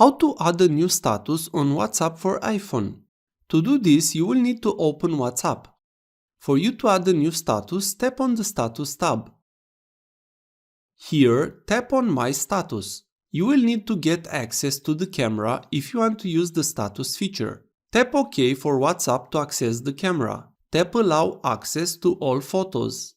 How to add a new status on WhatsApp for iPhone. To do this, you will need to open WhatsApp. For you to add a new status, tap on the Status tab. Here, tap on My Status. You will need to get access to the camera if you want to use the status feature. Tap OK for WhatsApp to access the camera. Tap Allow access to all photos.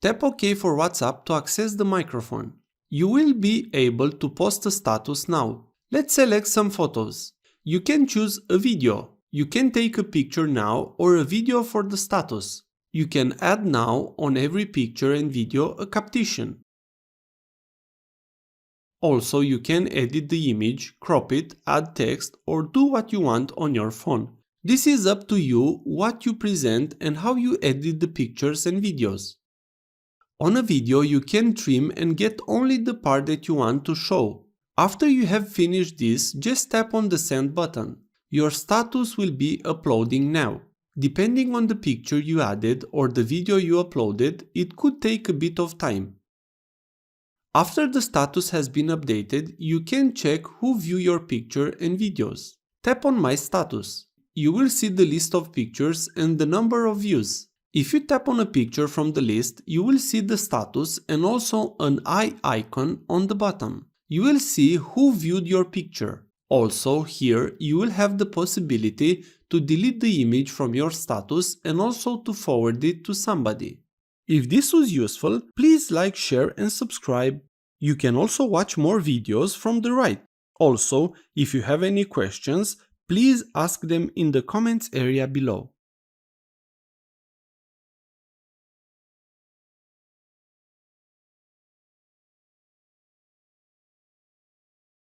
Tap OK for WhatsApp to access the microphone. You will be able to post a status now. Let's select some photos. You can choose a video. You can take a picture now or a video for the status. You can add now on every picture and video a caption. Also, you can edit the image, crop it, add text, or do what you want on your phone. This is up to you what you present and how you edit the pictures and videos. On a video, you can trim and get only the part that you want to show. After you have finished this, just tap on the send button. Your status will be uploading now. Depending on the picture you added or the video you uploaded, it could take a bit of time. After the status has been updated, you can check who view your picture and videos. Tap on My Status. You will see the list of pictures and the number of views. If you tap on a picture from the list, you will see the status and also an eye icon on the bottom. You will see who viewed your picture. Also, here you will have the possibility to delete the image from your status and also to forward it to somebody. If this was useful, please like, share and subscribe. You can also watch more videos from the right. Also, if you have any questions, please ask them in the comments area below.